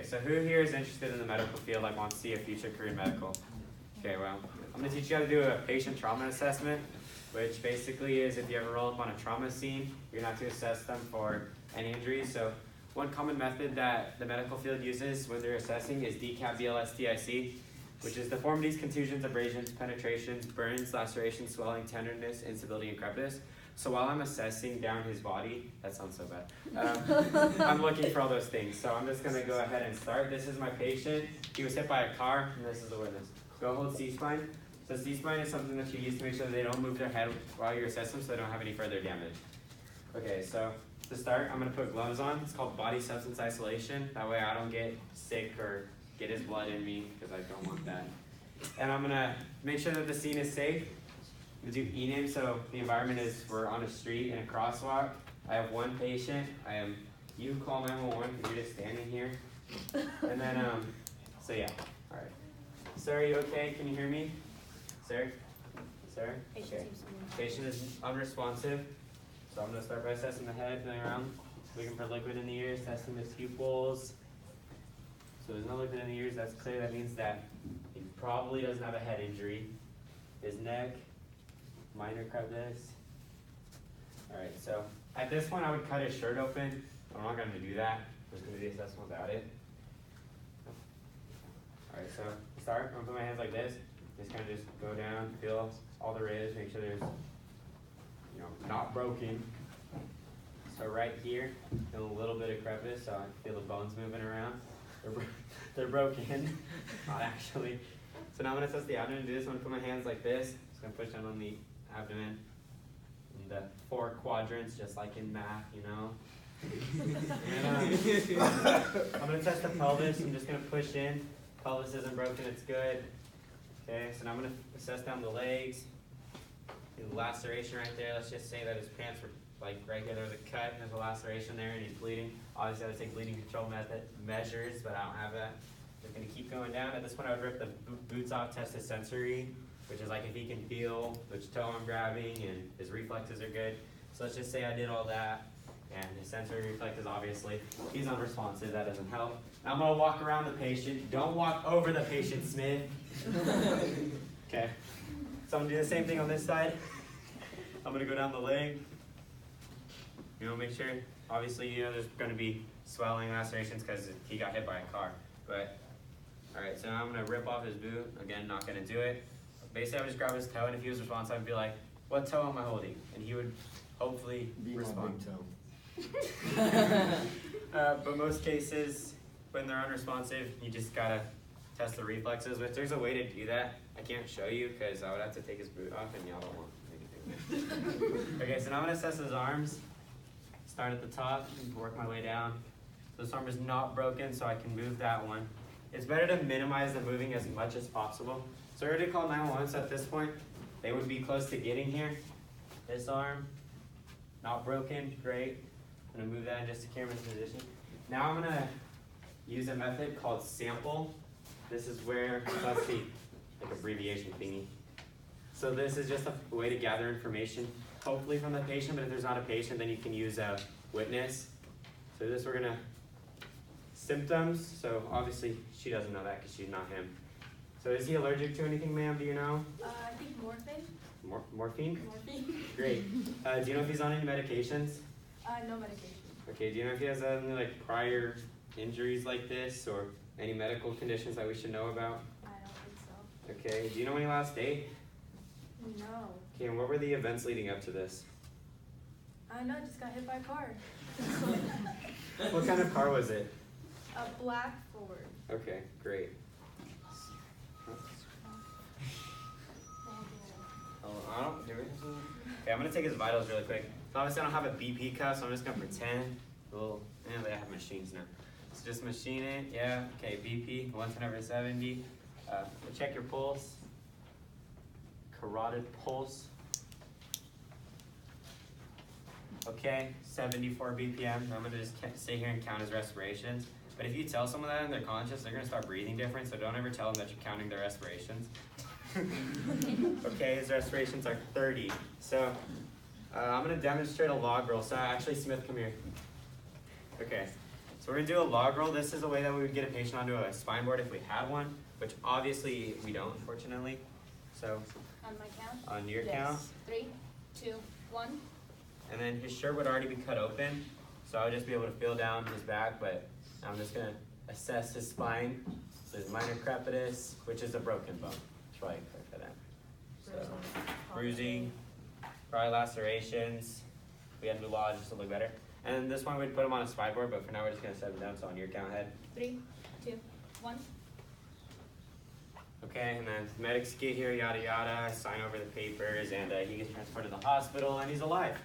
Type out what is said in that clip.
Okay, so who here is interested in the medical field, like wants to see a future career in medical? Okay, well, I'm going to teach you how to do a patient trauma assessment, which basically is if you ever roll up on a trauma scene, you're going to have to assess them for any injuries. So one common method that the medical field uses when they're assessing is DCAB BLS TIC, which is deformities, contusions, abrasions, penetrations, burns, lacerations, swelling, tenderness, instability, and crepitus. So while I'm assessing down his body, that sounds so bad, I'm looking for all those things. So I'm just going to go ahead and start. This is my patient. He was hit by a car, and this is the witness. Go hold C-spine. So C-spine is something that you use to make sure that they don't move their head while you're assessing so they don't have any further damage. Okay, so to start, I'm going to put gloves on. It's called body substance isolation. That way I don't get sick or get his blood in me because I don't want that. And I'm going to make sure that the scene is safe. I'm going to do E-name, so the environment is we're on a street in a crosswalk. I have one patient. You call 911 because you're just standing here. And then, so yeah, all right. Sir, are you okay? Can you hear me? Sir? Sir? Okay. Patient is unresponsive. So I'm going to start by assessing the head, feeling around, looking for liquid in the ears, testing the pupils. So there's no liquid in the ears, that's clear. That means that he probably doesn't have a head injury. His neck, minor crevice. All right, so at this point I would cut his shirt open. I'm not going to do that. I'm just going to do the assessment without it. All right, so to start, I'm going to put my hands like this. Just kind of just go down, feel all there is, make sure there's, not broken. So right here, feel a little bit of crevice, so I feel the bones moving around. They're broken, not actually. So now I'm going to test the abdomen. Do this. I'm going to put my hands like this. Just going to push down on the abdomen. In the 4 quadrants, just like in math, And, I'm going to test the pelvis. I'm just going to push in. Pelvis isn't broken, it's good. Okay, so now I'm going to assess down the legs. The laceration right there, let's just say that his pants were like right here, there was a cut, and there's a laceration there, and he's bleeding. Obviously I would take bleeding control measures, but I don't have that. Just going to keep going down. At this point I would rip the boots off, test his sensory, which is like if he can feel which toe I'm grabbing, and his reflexes are good. So let's just say I did all that, and his sensory reflexes, obviously, he's unresponsive, that doesn't help. Now I'm going to walk around the patient. Don't walk over the patient, Smith. Okay. So I'm going to do the same thing on this side. I'm going to go down the leg. Make sure, obviously, there's going to be swelling, lacerations because he got hit by a car. But, all right, so now I'm going to rip off his boot. Again, not going to do it. Basically, I would just grab his toe, and if he was responsive, I'd be like, what toe am I holding? And he would hopefully respond. My big toe. But most cases, when they're unresponsive, you just got to test the reflexes. But there's a way to do that. I can't show you because I would have to take his boot off, and y'all don't want anything. Okay, so now I'm going to assess his arms. Start at the top and work my way down. This arm is not broken, so I can move that one. It's better to minimize the moving as much as possible. So we're going to call 911, so at this point, they would be close to getting here. This arm, not broken, great. I'm going to move that in just to camera's position. Now I'm going to use a method called sample. This is where, that's the abbreviation thingy. So this is just a way to gather information, hopefully from the patient, but if there's not a patient, then you can use a witness. So this, we're gonna, symptoms, so obviously she doesn't know that because she's not him. So is he allergic to anything, ma'am, do you know? I think morphine. Morphine? Morphine. Great. Do you know if he's on any medications? No medication. Okay, do you know if he has any prior injuries like this or any medical conditions that we should know about? I don't think so. Okay, do you know when he last ate? No. Okay, and what were the events leading up to this? I know, I just got hit by a car. What kind of car was it? A black Ford. Okay, great. Okay, I'm gonna take his vitals really quick. So obviously I don't have a BP cuff, so I'm just gonna pretend. They have machines now. So just machine it, yeah. Okay, BP, 110/70. Check your pulse. Carotid pulse. Okay, 74 BPM. I'm gonna just sit here and count his respirations. But if you tell someone that and they're conscious, they're gonna start breathing different, so don't ever tell them that you're counting their respirations. Okay, his respirations are 30. So I'm gonna demonstrate a log roll. So actually, Smith, come here. Okay, So we're gonna do a log roll. This is a way that we would get a patient onto a spine board if we had one, which obviously we don't, unfortunately. So On my count? on your Yes. count, 3, 2, 1. and then his shirt would already be cut open, so I would just be able to feel down his back, but I'm just gonna assess his spine. So there's minor crepitus, which is a broken bone. That's why I clarify that. So bruising, probably lacerations. We had to lodge just to look better. And then this one we'd put him on a spine board, but for now we're just gonna set him down. So on your count, head. 3, 2, 1. Okay, and then medics get here, yada yada, sign over the papers, and he gets transported to the hospital, and he's alive.